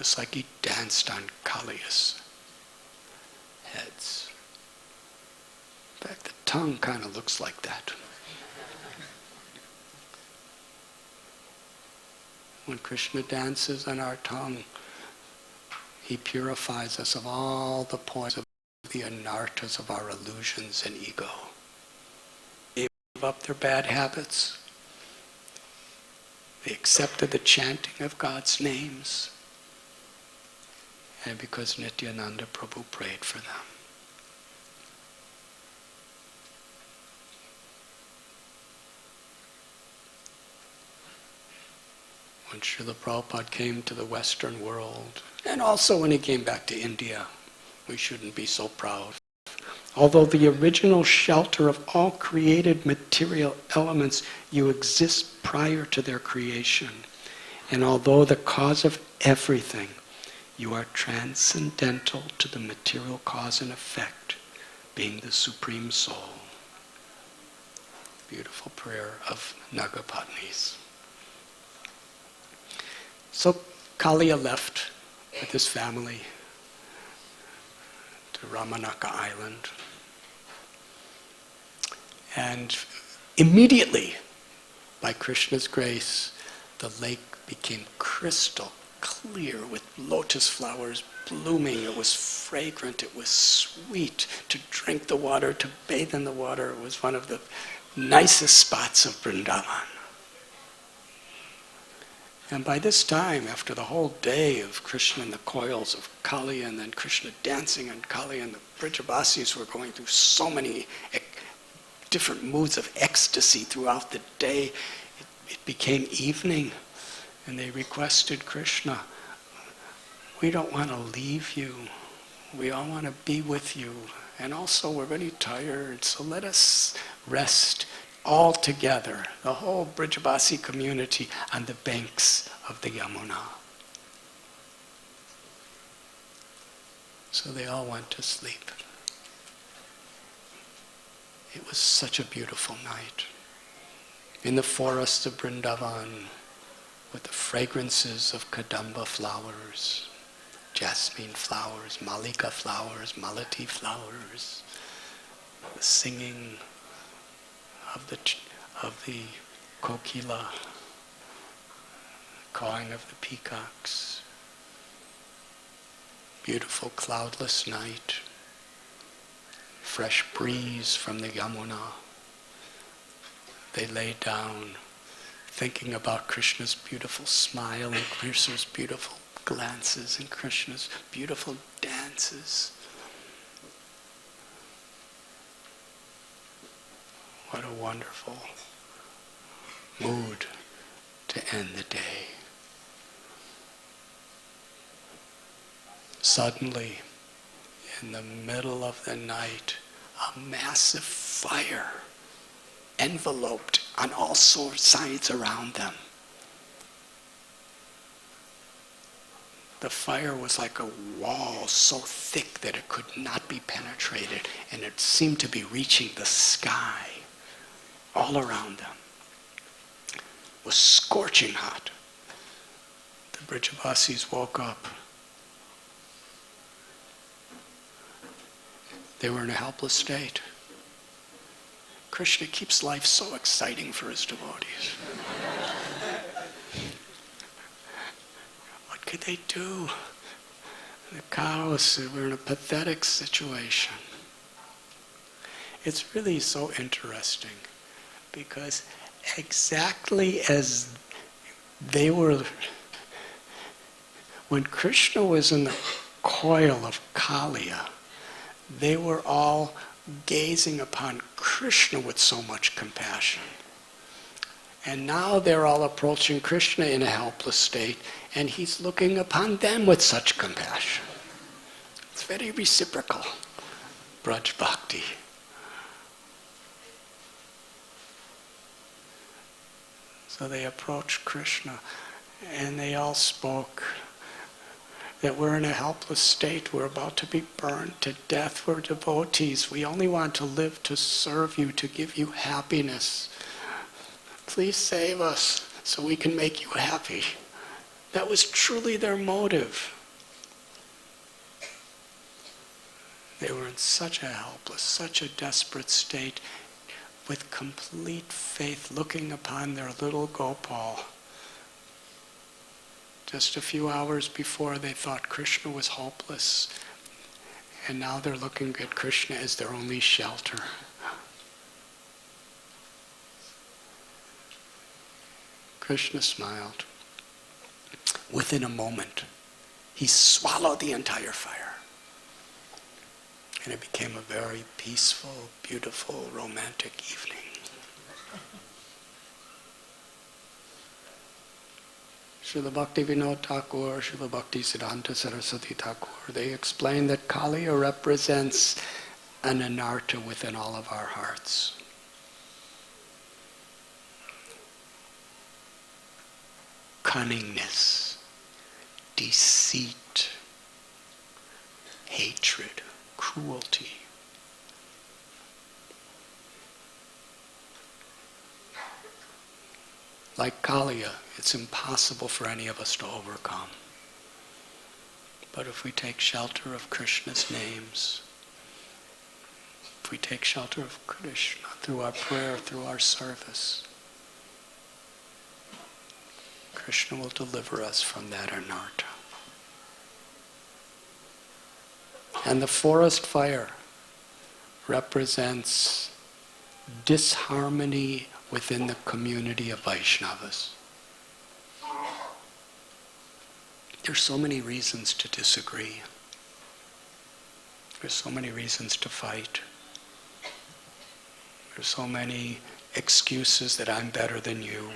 just like he danced on Kaliya's heads. In fact, the tongue kind of looks like that. When Krishna dances on our tongue, he purifies us of all the poison of the anarthas of our illusions and ego. They gave up their bad habits. They accepted the chanting of God's names. And because Nityananda Prabhu prayed for them. When Srila Prabhupada came to the Western world, and also when he came back to India, we shouldn't be so proud. Although the original shelter of all created material elements, you exist prior to their creation. And although the cause of everything, you are transcendental to the material cause and effect, being the Supreme Soul. Beautiful prayer of Nagapatnis. So Kaliya left with his family to Ramanaka Island. And immediately, by Krishna's grace, the lake became crystal clear with lotus flowers blooming. It was fragrant, it was sweet to drink the water, to bathe in the water. It was one of the nicest spots of Vrindavan. And by this time, after the whole day of Krishna and the coils of Kaliya, and then Krishna dancing on Kaliya, and the Brijabasis were going through so many different moods of ecstasy throughout the day, it became evening, and they requested Krishna, we don't want to leave you. We all want to be with you. And also, we're really tired, so let us rest all together, the whole Brijabasi community, on the banks of the Yamuna. So they all went to sleep. It was such a beautiful night. In the forests of Vrindavan, with the fragrances of Kadamba flowers, jasmine flowers, malika flowers, malati flowers, the singing of the kokila, cawing of the peacocks, beautiful cloudless night, fresh breeze from the Yamuna. They lay down thinking about Krishna's beautiful smile and Krishna's beautiful glances and Krishna's beautiful dances. What a wonderful mood to end the day. Suddenly, in the middle of the night, a massive fire enveloped on all sides around them. The fire was like a wall so thick that it could not be penetrated, and it seemed to be reaching the sky. All around them. It was scorching hot. The Brijabasis woke up. They were in a helpless state. Krishna keeps life so exciting for his devotees. What could they do? The cows were in a pathetic situation. It's really so interesting. Because exactly as they were, when Krishna was in the coil of Kaliya, they were all gazing upon Krishna with so much compassion. And now they're all approaching Krishna in a helpless state, and he's looking upon them with such compassion. It's very reciprocal, Braj Bhakti. So they approached Krishna, and they all spoke that we're in a helpless state. We're about to be burned to death. We're devotees. We only want to live to serve you, to give you happiness. Please save us so we can make you happy. That was truly their motive. They were in such a helpless, such a desperate state, with complete faith, looking upon their little Gopal. Just a few hours before, they thought Krishna was hopeless, and now they're looking at Krishna as their only shelter. Krishna smiled. Within a moment, he swallowed the entire fire. And it became a very peaceful, beautiful, romantic evening. Srila Bhaktivinoda Thakur, Srila Bhakti Siddhanta Saraswati Thakur, they explain that Kaliya represents an anartha within all of our hearts. Cunningness, deceit, hatred, cruelty. Like Kaliya, it's impossible for any of us to overcome. But if we take shelter of Krishna's names, if we take shelter of Krishna through our prayer, through our service, Krishna will deliver us from that anartha. And the forest fire represents disharmony within the community of Vaishnavas. There's so many reasons to disagree. There's so many reasons to fight. There's so many excuses that I'm better than you,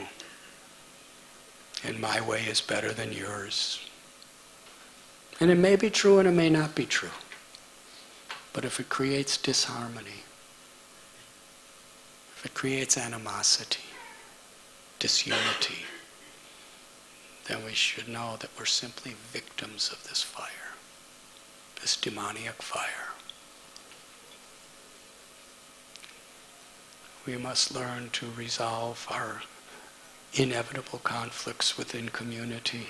and my way is better than yours. And it may be true and it may not be true. But if it creates disharmony, if it creates animosity, disunity, then we should know that we're simply victims of this fire, this demoniac fire. We must learn to resolve our inevitable conflicts within community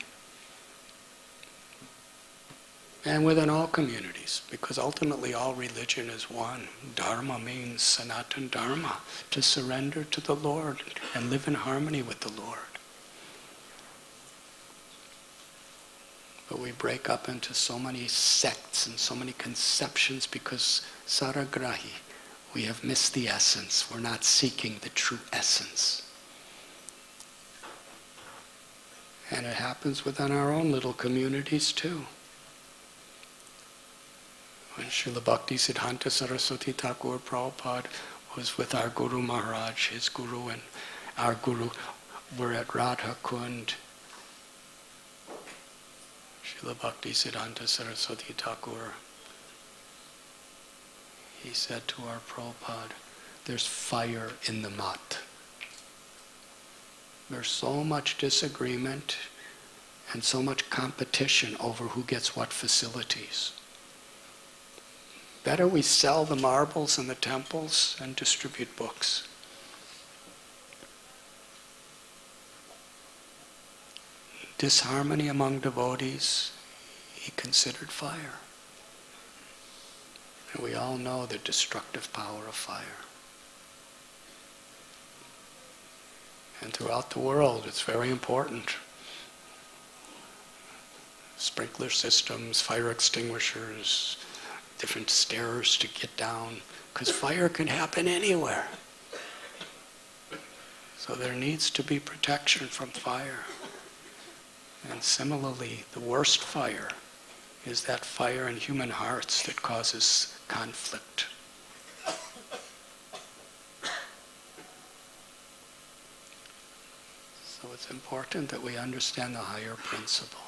and within all communities, because ultimately all religion is one. Dharma means Sanatana Dharma, to surrender to the Lord and live in harmony with the Lord. But we break up into so many sects and so many conceptions because saragrahi, we have missed the essence. We're not seeking the true essence. And it happens within our own little communities too. When Srila Bhakti Siddhanta Saraswati Thakur Prabhupada was with our Guru Maharaj, his Guru, and our Guru were at Radha Kund, Srila Bhakti Siddhanta Saraswati Thakur, he said to our Prabhupada, there's fire in the mat. There's so much disagreement and so much competition over who gets what facilities. Better we sell the marbles in the temples and distribute books. Disharmony among devotees, he considered fire. And we all know the destructive power of fire. And throughout the world, it's very important. Sprinkler systems, fire extinguishers, different stairs to get down, because fire can happen anywhere. So there needs to be protection from fire. And similarly, the worst fire is that fire in human hearts that causes conflict. So it's important that we understand the higher principle.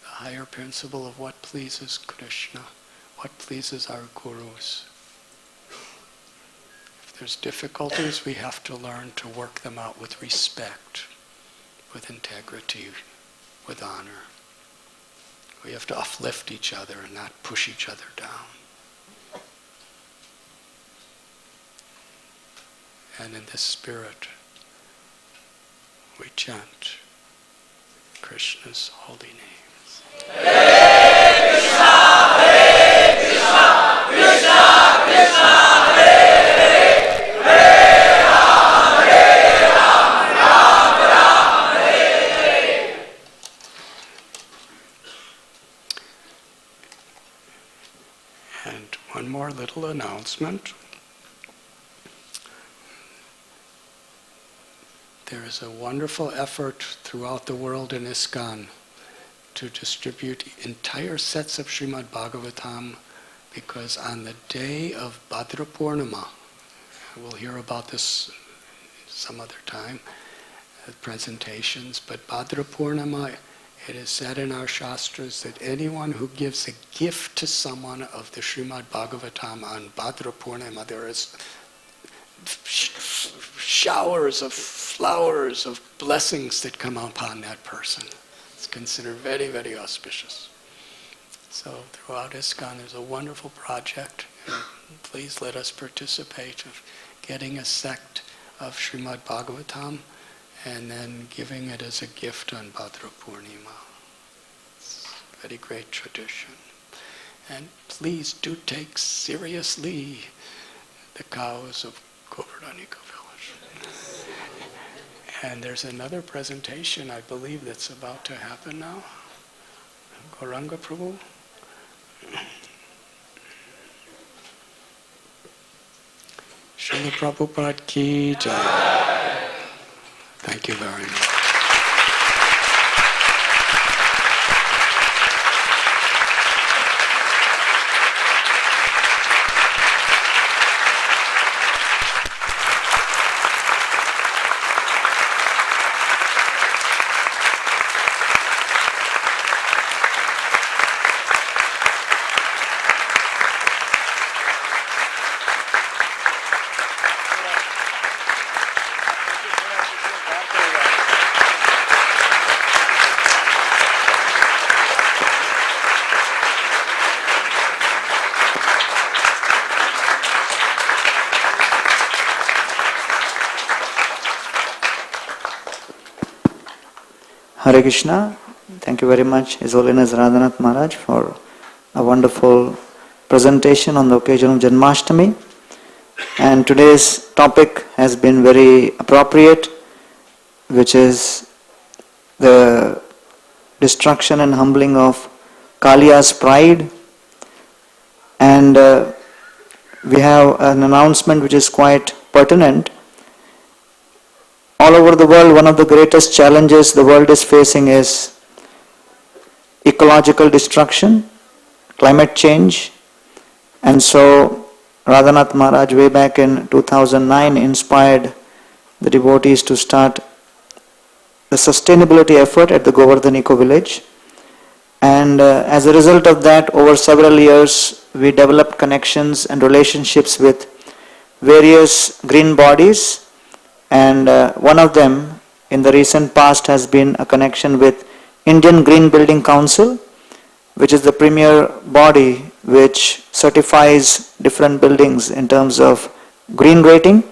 The higher principle of what pleases Krishna, what pleases our gurus. If there's difficulties, we have to learn to work them out with respect, with integrity, with honor. We have to uplift each other and not push each other down. And in this spirit, we chant Krishna's holy names. Hare Krishna, Hare Krishna, And one more little announcement. There is a wonderful effort throughout the world in ISKCON to distribute entire sets of Srimad Bhagavatam, because on the day of Bhadra Purnima, we'll hear about this some other time, presentations, but Bhadra Purnima, it is said in our Shastras that anyone who gives a gift to someone of the Srimad Bhagavatam on Bhadra Purnima, there is showers of flowers of blessings that come upon that person. It's considered very, very auspicious. So throughout ISKCON there's a wonderful project. Please let us participate of getting a sect of Srimad Bhagavatam and then giving it as a gift on Bhadra Purnima. It's a very great tradition. And please do take seriously the cows of Govardhanika village. And there's another presentation, I believe, that's about to happen now. Gauranga Prabhu. Srila Prabhupada ki jai. Thank you very much. Hare Krishna. Thank you very much, His Holiness Radhanath Maharaj, for a wonderful presentation on the occasion of Janmastami. And today's topic has been very appropriate, which is the destruction and humbling of Kaliya's pride. And we have an announcement which is quite pertinent. All over the world, one of the greatest challenges the world is facing is ecological destruction, climate change. And so Radhanath Maharaj way back in 2009 inspired the devotees to start the sustainability effort at the Govardhan Eco Village. And as a result of that, over several years, we developed connections and relationships with various green bodies. And one of them in the recent past has been a connection with Indian Green Building Council, which is the premier body which certifies different buildings in terms of green rating.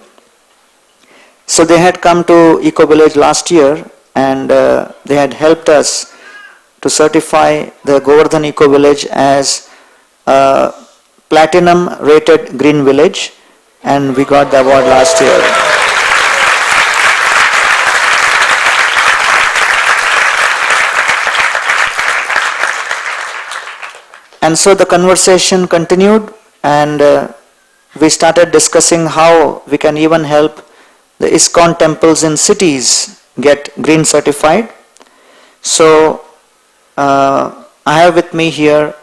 So they had come to Eco Village last year, and they had helped us to certify the Govardhan Eco Village as a platinum rated green village, and we got the award last year. And so the conversation continued, and we started discussing how we can even help the ISKCON temples in cities get green certified. So I have with me here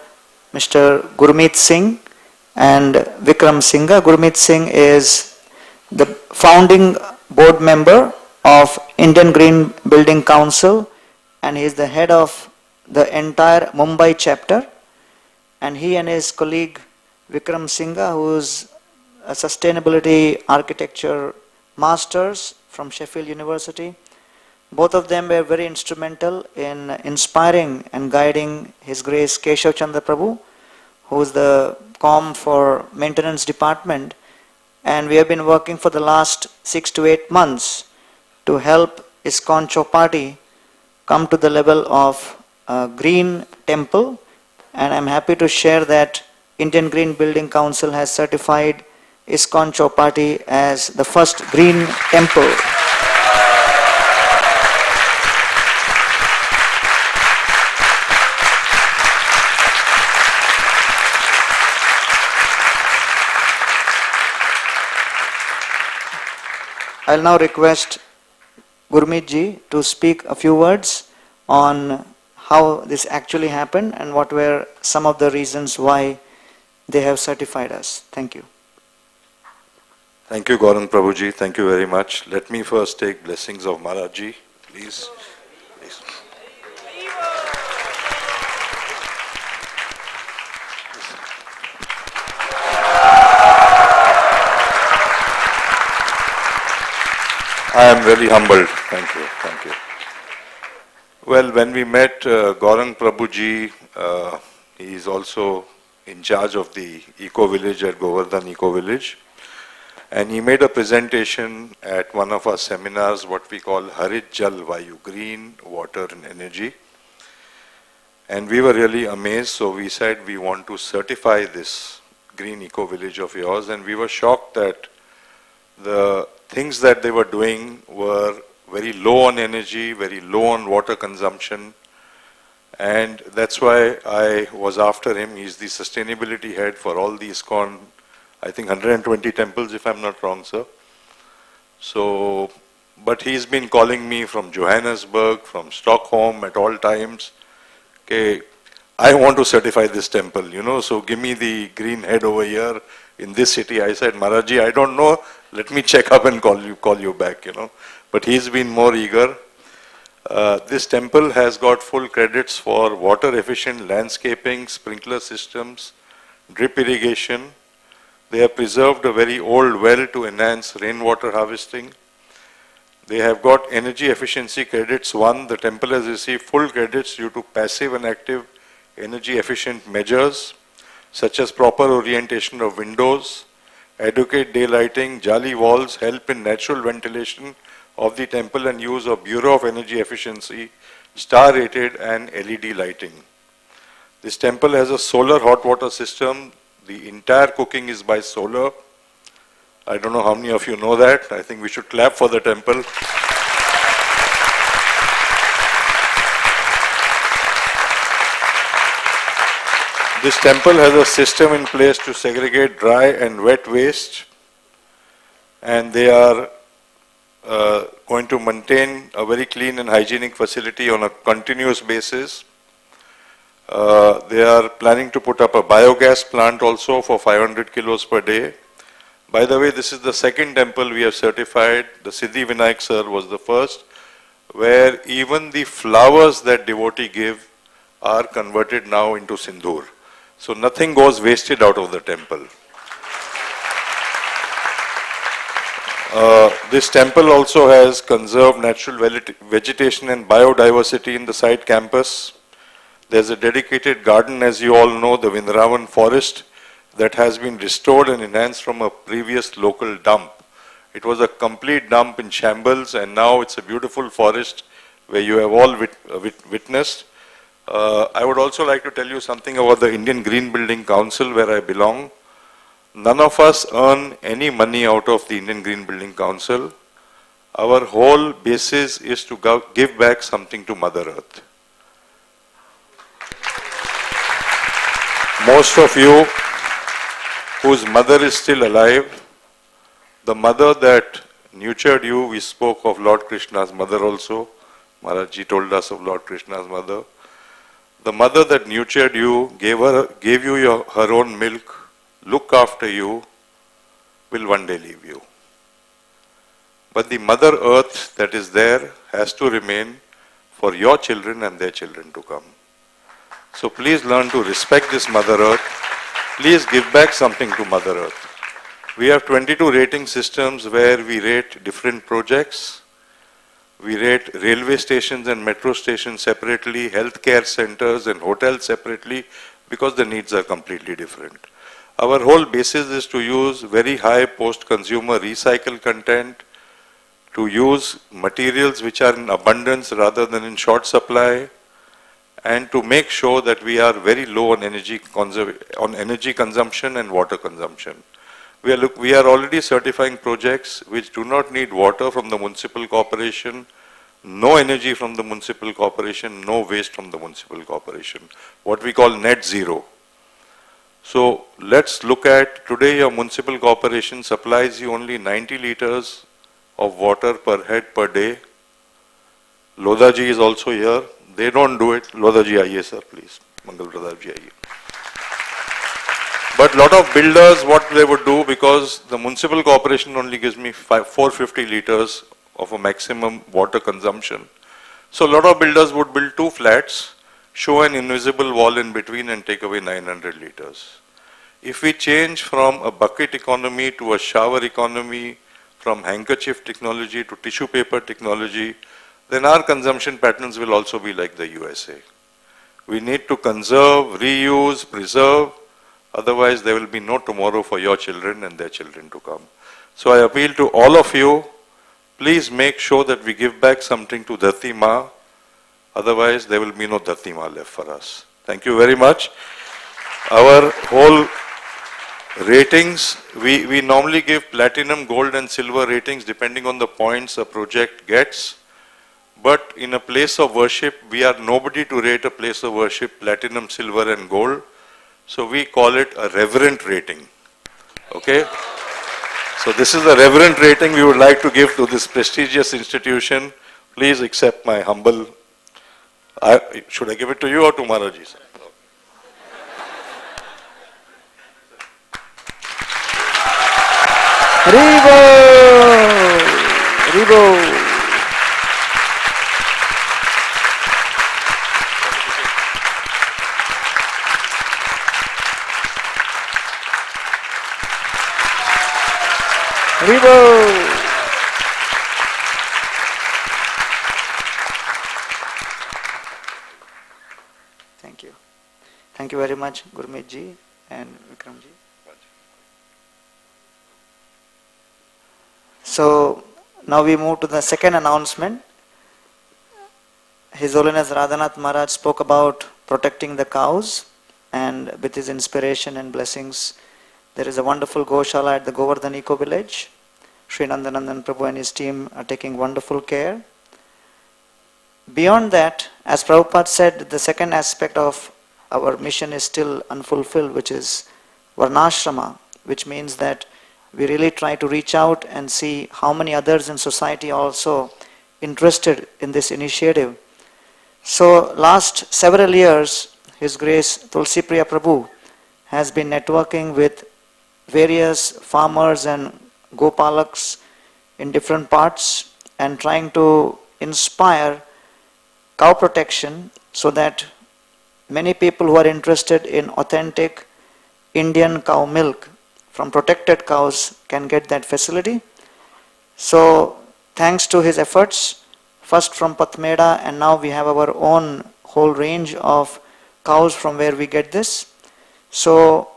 Mr. Gurmeet Singh and Vikram Singha. Gurmeet Singh is the founding board member of Indian Green Building Council, and he is the head of the entire Mumbai chapter. And he and his colleague Vikram Singha, who is a sustainability architecture masters from Sheffield University, both of them were very instrumental in inspiring and guiding His Grace Keshav Chandra Prabhu, who is the COM for maintenance department. And we have been working for the last 6 to 8 months to help ISKCON Chowpatty come to the level of a green temple. And I'm happy to share that Indian Green Building Council has certified ISKCON Chowpatty as the first green temple. I'll now request Gurmeet ji to speak a few words on how this actually happened and what were some of the reasons why they have certified us. Thank you. Thank you, Gaurang Prabhuji. Thank you very much. Let me first take blessings of Maharaj ji, please. Please. I am very humbled. Thank you. Thank you. Well, when we met Gaurang Prabhuji, he is also in charge of the Eco Village at Govardhan Eco Village. And he made a presentation at one of our seminars, what we call Harit Jal Vayu, green, water and energy. And we were really amazed, so we said we want to certify this green eco village of yours. And we were shocked that the things that they were doing were very low on energy, very low on water consumption. And that's why I was after him. He's the sustainability head for all the ISKCON, I think 120 temples, if I'm not wrong, sir. So, but he's been calling me from Johannesburg, from Stockholm at all times. Okay, I want to certify this temple, so give me the green head over here in this city. I said, Maharaji, I don't know, let me check up and call you back, But he's been more eager. This temple has got full credits for water efficient landscaping, sprinkler systems, drip irrigation. They have preserved a very old well to enhance rainwater harvesting. They have got energy efficiency credits. One, the temple has received full credits due to passive and active energy efficient measures, such as proper orientation of windows, adequate daylighting, jali walls, help in natural ventilation of the temple and use of Bureau of Energy Efficiency, star rated and LED lighting. This temple has a solar hot water system. The entire cooking is by solar. I don't know how many of you know that. I think we should clap for the temple. This temple has a system in place to segregate dry and wet waste, and they are going to maintain a very clean and hygienic facility on a continuous basis. They are planning to put up a biogas plant also for 500 kilos per day. By the way, this is the second temple we have certified. The Siddhi Vinayak sir was the first, where even the flowers that devotee give are converted now into sindoor. So nothing goes wasted out of the temple. This temple also has conserved natural vegetation and biodiversity in the site campus. There's a dedicated garden, as you all know, the Vrindavan forest, that has been restored and enhanced from a previous local dump. It was a complete dump in shambles, and now it's a beautiful forest where you have all witnessed. I would also like to tell you something about the Indian Green Building Council, where I belong. None of us earn any money out of the Indian Green Building Council. Our whole basis is to give back something to Mother Earth. Most of you whose mother is still alive, the mother that nurtured you, we spoke of Lord Krishna's mother also. Maharaj told us of Lord Krishna's mother. The mother that nurtured you, gave you her own milk, look after you, will one day leave you. But the Mother Earth that is there has to remain for your children and their children to come. So please learn to respect this Mother Earth. Please give back something to Mother Earth. We have 22 rating systems where we rate different projects. We rate railway stations and metro stations separately, healthcare centers and hotels separately, because the needs are completely different. Our whole basis is to use very high post-consumer recycled content, to use materials which are in abundance rather than in short supply, and to make sure that we are very low on energy consumption and water consumption. We are already certifying projects which do not need water from the municipal corporation, no energy from the municipal corporation, no waste from the municipal corporation, what we call net zero. So let's look at, today your municipal corporation supplies you only 90 liters of water per head per day. Lodaji is also here. They don't do it. Lodaji, aaiye sir, please. Mangal Pradap ji, aaiye. But lot of builders, what they would do, because the municipal corporation only gives me 450 liters of a maximum water consumption. So a lot of builders would build 2 flats, show an invisible wall in between and take away 900 liters. If we change from a bucket economy to a shower economy, from handkerchief technology to tissue paper technology, then our consumption patterns will also be like the USA. We need to conserve, reuse, preserve, otherwise there will be no tomorrow for your children and their children to come. So I appeal to all of you, please make sure that we give back something to Dharti Ma, otherwise there will be no Dharti Ma left for us. Thank you very much. Our whole ratings, we normally give platinum, gold and silver ratings depending on the points a project gets. But in a place of worship, we are nobody to rate a place of worship platinum, silver and gold. So we call it a reverent rating. Okay? So this is a reverent rating we would like to give to this prestigious institution. Please accept my humble... should I give it to you or to Maharaji, sir? Haribo! Haribo! Haribo! Thank you. Thank you very much, Gurmeet ji and Vikram ji. So now we move to the second announcement. His Holiness Radhanath Maharaj spoke about protecting the cows, and with his inspiration and blessings, there is a wonderful Goshala at the Govardhan Eco Village. Sri Nandanandan Prabhu and his team are taking wonderful care. Beyond that, as Prabhupada said, the second aspect of our mission is still unfulfilled, which is Varnashrama, which means that we really try to reach out and see how many others in society are also interested in this initiative. So last several years, His Grace Tulsi Priya Prabhu has been networking with various farmers and gopalaks in different parts and trying to inspire cow protection so that many people who are interested in authentic Indian cow milk from protected cows can get that facility. So thanks to his efforts, first from Patmeda, and now we have our own whole range of cows from where we get this. So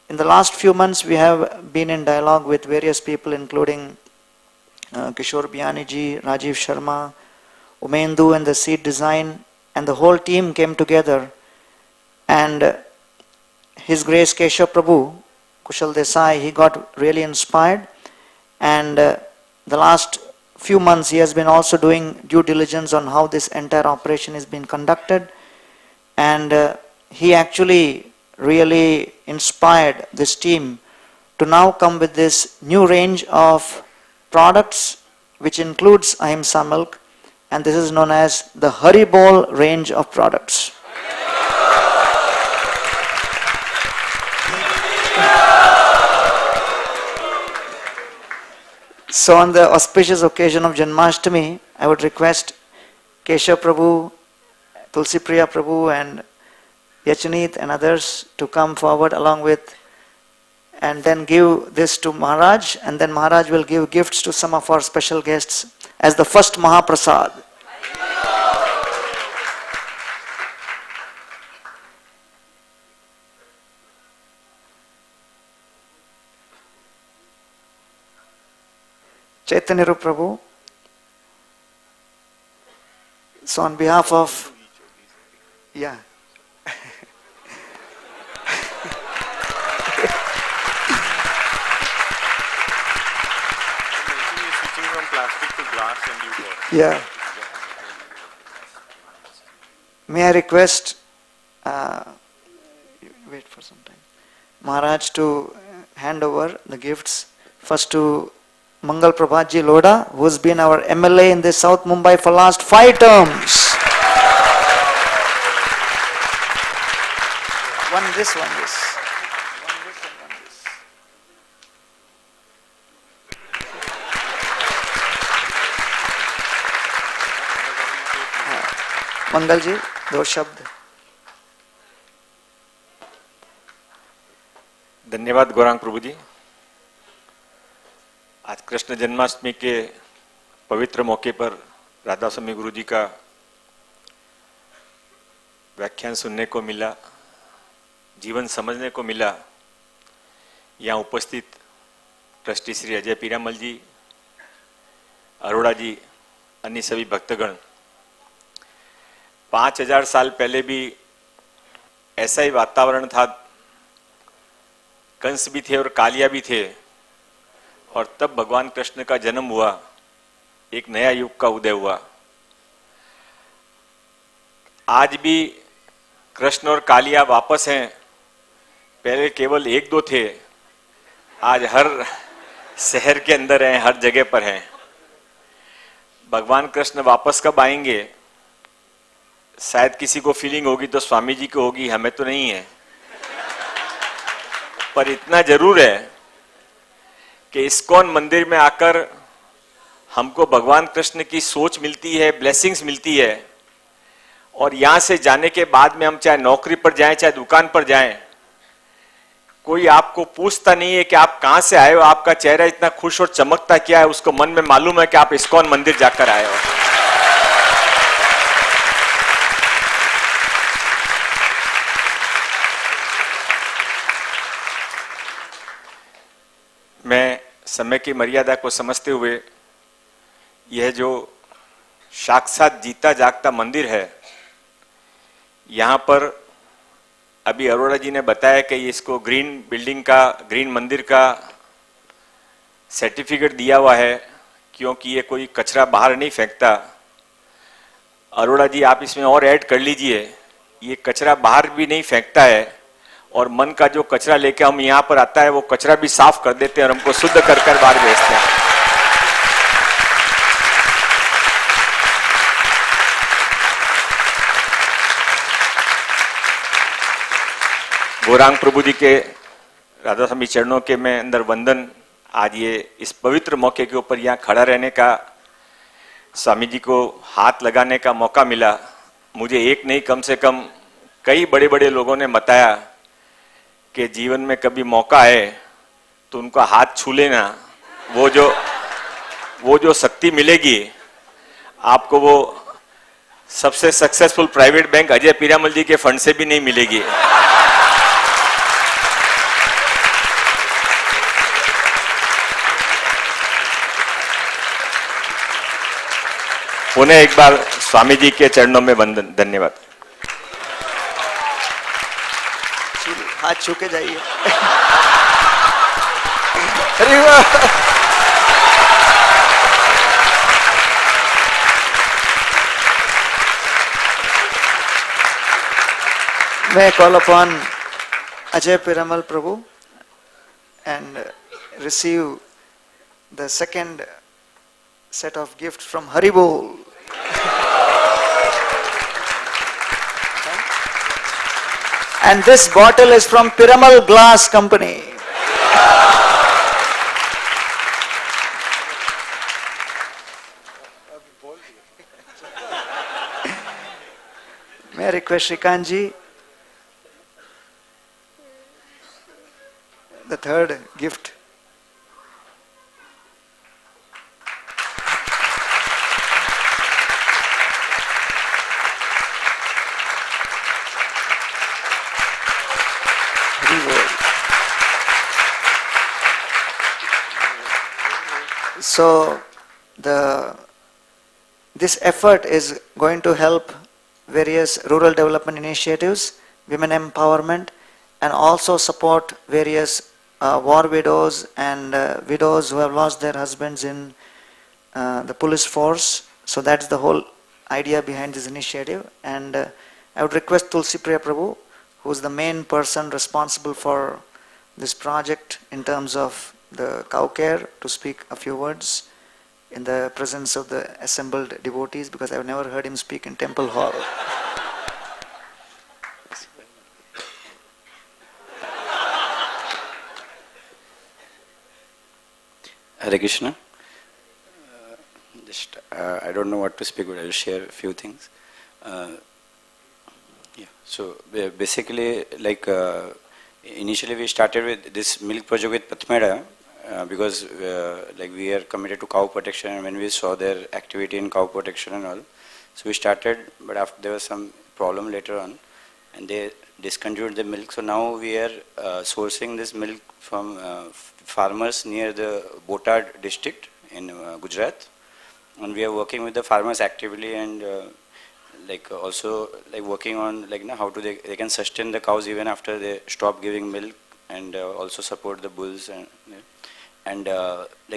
in the last few months we have been in dialogue with various people including Kishore Biyani ji, Rajiv Sharma, Umendu and the seed design, and the whole team came together, and His Grace Keshav Prabhu, Kushal Desai, he got really inspired, and the last few months he has been also doing due diligence on how this entire operation is being conducted, and he actually really inspired this team to now come with this new range of products which includes Ahimsa milk, and this is known as the Haribol range of products. So on the auspicious occasion of Janmastami, I would request Keshav Prabhu, Tulsi Priya Prabhu and Yachanit and others to come forward along with, and then give this to Maharaj, and then Maharaj will give gifts to some of our special guests as the first Mahaprasad. Chaitanya Rup Prabhu. So on behalf of, yeah. Yeah. May I request, wait for some time, Maharaj to hand over the gifts first to Mangal Prabhatji Loda, who has been our MLA in the South Mumbai for last 5 terms. One this. One this and one this. मंगल जी 2 शब्द. धन्यवाद गौरांग प्रभु जी. आज कृष्ण जन्माष्टमी के पवित्र मौके पर राधा स्वामी गुरु जी का व्याख्यान सुनने को मिला, जीवन समझने को मिला. यहाँ उपस्थित ट्रस्टी श्री अजय पीरामल जी, अरोड़ा जी, अन्य सभी भक्तगण. 5000 साल पहले भी ऐसा ही वातावरण था. कंस भी थे और कालिया भी थे, और तब भगवान कृष्ण का जन्म हुआ, एक नया युग का उदय हुआ. आज भी कृष्ण और कालिया वापस हैं. पहले केवल 1-2 थे, आज हर शहर के अंदर हैं, हर जगह पर हैं. भगवान कृष्ण वापस कब आएंगे, शायद किसी को फीलिंग होगी तो स्वामी जी को होगी, हमें तो नहीं है. पर इतना जरूर है कि इस्कॉन मंदिर में आकर हमको भगवान कृष्ण की सोच मिलती है, ब्लेसिंग्स मिलती है. और यहां से जाने के बाद में हम चाहे नौकरी पर जाएं, चाहे दुकान पर जाएं, कोई आपको पूछता नहीं है कि आप कहां से आए हो, आपका चेहरा इतना खुश और चमकता क्या है, उसको मन में मालूम है कि आप इस्कॉन मंदिर जाकर आए हो. मैं समय की मर्यादा को समझते हुए यह जो साक्षात जीता जागता मंदिर है, यहाँ पर अभी अरोड़ा जी ने बताया कि इसको ग्रीन बिल्डिंग का, ग्रीन मंदिर का सर्टिफिकेट दिया हुआ है, क्योंकि ये कोई कचरा बाहर नहीं फेंकता. अरोड़ा जी आप इसमें और ऐड कर लीजिए, ये कचरा बाहर भी नहीं फेंकता है, और मन का जो कचरा लेके हम यहाँ पर आता है वो कचरा भी साफ कर देते हैं और हमको शुद्ध कर कर बाहर भेजते हैं. गौरांग प्रभु जी के राधा स्वामी चरणों के मैं अंदर वंदन. आज ये इस पवित्र मौके के ऊपर यहाँ खड़ा रहने का, स्वामी जी को हाथ लगाने का मौका मिला. मुझे एक नहीं, कम से कम कई बड़े बड़े लोगों ने बताया कि जीवन में कभी मौका है तो उनका हाथ छू लेना, वो जो शक्ति मिलेगी आपको, वो सबसे successful private bank Ajay Piramal ji के फंड से भी नहीं मिलेगी. पुनः एक बार स्वामी जी के चरणों में वंदन. धन्यवाद. हाथ छू के जाइए. अरे वाह. मैं call upon Ajay Piramal Prabhu and receive the second set of gifts from Haribol. And this bottle is from Piramal Glass Company. May I request Shrikant ji, the third gift. So this effort is going to help various rural development initiatives, women empowerment, and also support various war widows and widows who have lost their husbands in the police force. So that's the whole idea behind this initiative. And I would request Tulsi Priya Prabhu, who is the main person responsible for this project in terms of the cow care to speak a few words in the presence of the assembled devotees, because I've never heard him speak in temple hall. Hare Krishna. I don't know what to speak, but I will share a few things. So basically, initially we started with this milk project with Patmeda because we are committed to cow protection, and when we saw their activity in cow protection and all, so we started, but after there was some problem later on, and they discontinued the milk. So now we are sourcing this milk from farmers near the Botad district in Gujarat, and we are working with the farmers actively, and also working on how to they can sustain the cows even after they stop giving milk, and also support the bulls, and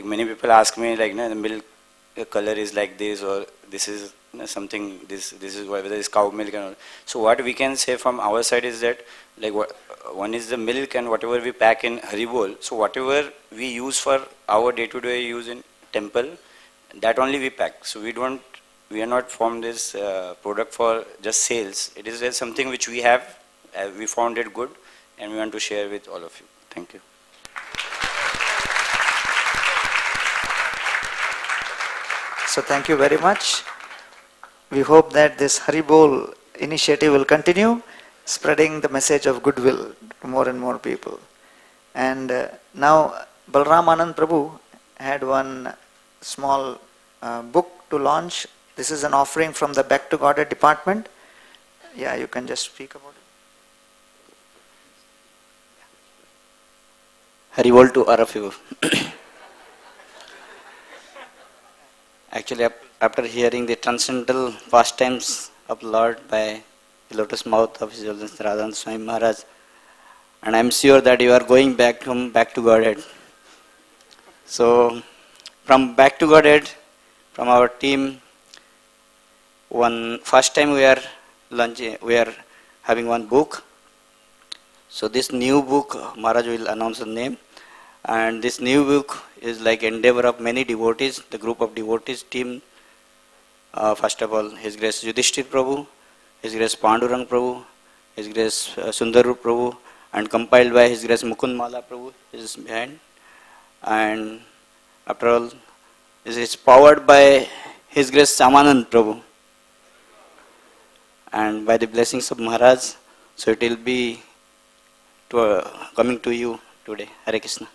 many people ask me the milk color is like this, or this is something, this is whether it's cow milk and all. So what we can say from our side is that one is the milk, and whatever we pack in Haribol, so whatever we use for our day-to-day use in temple, that only we pack. So we are not formed this product for just sales. It is just something which we have, we found it good, and we want to share with all of you. Thank you. So thank you very much. We hope that this Haribol initiative will continue, spreading the message of goodwill to more and more people. And now Balram Anand Prabhu had one small book to launch. This is an offering from the Back to Godhead department. Yeah, you can just speak about it. Haribol to all of you. Actually, after hearing the transcendental pastimes of Lord by the lotus mouth of His Holiness Radhanath Swami Maharaj, and I am sure that you are going back to Godhead. So, from Back to Godhead, from our team, first time we are having one book. So this new book, Maharaj will announce the name, and this new book is like endeavor of many devotees, the group of devotees team. First of all, His Grace Yudhishthir Prabhu, His Grace Pandurang Prabhu, His Grace Sundaru Prabhu, and compiled by His Grace Mukund Mala Prabhu is behind. And after all, it is powered by His Grace Samanand Prabhu. And by the blessings of Maharaj, so it will be coming to you today. Hare Krishna.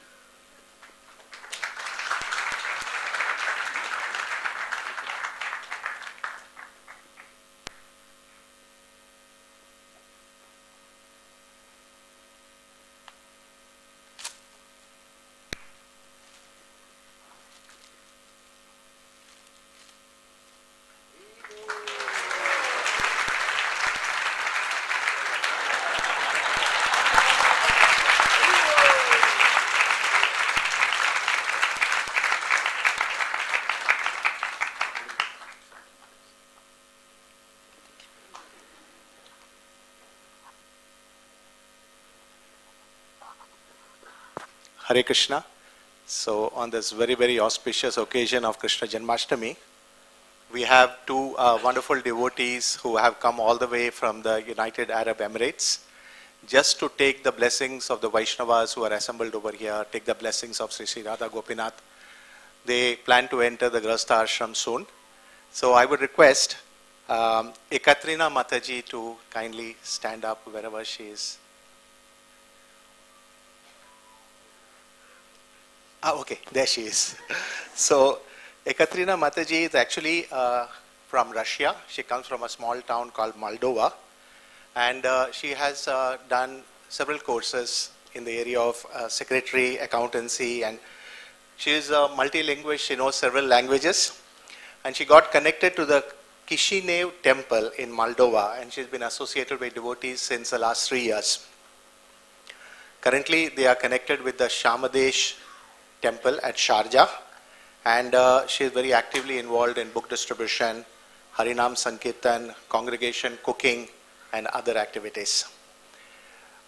Hare Krishna. So on this very, very auspicious occasion of Krishna Janmastami, we have two wonderful devotees who have come all the way from the United Arab Emirates just to take the blessings of the Vaishnavas who are assembled over here, take the blessings of Sri Radha Gopinath. They plan to enter the Grahastha Ashram soon. So I would request Ekaterina Mataji to kindly stand up wherever she is. Okay, there she is. So, Ekaterina Mataji is actually from Russia. She comes from a small town called Moldova. And she has done several courses in the area of secretary, accountancy, and she is a multilingual. She knows several languages. And she got connected to the Kishinev temple in Moldova, and she's been associated with devotees since the last 3 years. Currently, they are connected with the Shamadesh temple at Sharjah, and she is very actively involved in book distribution, Harinam Sankirtan, congregation, cooking, and other activities.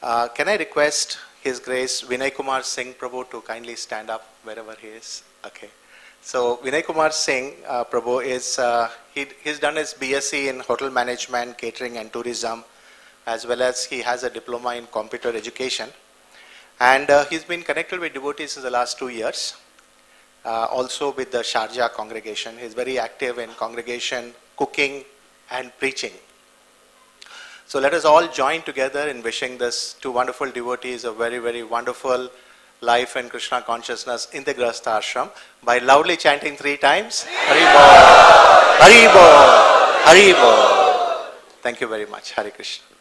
Can I request His Grace Vinay Kumar Singh Prabhu to kindly stand up wherever he is. Okay. So Vinay Kumar Singh Prabhu is, he's done his BSc in Hotel Management, Catering and Tourism, as well as he has a diploma in computer education. And he's been connected with devotees in the last 2 years, also with the Sharjah congregation. He's very active in congregation, cooking and preaching. So let us all join together in wishing this two wonderful devotees a very, very wonderful life and Krishna consciousness in the Grahastha Ashram by loudly chanting 3 times. Hari Bol, Hari Bol, Hari Bol. Thank you very much. Hare Krishna.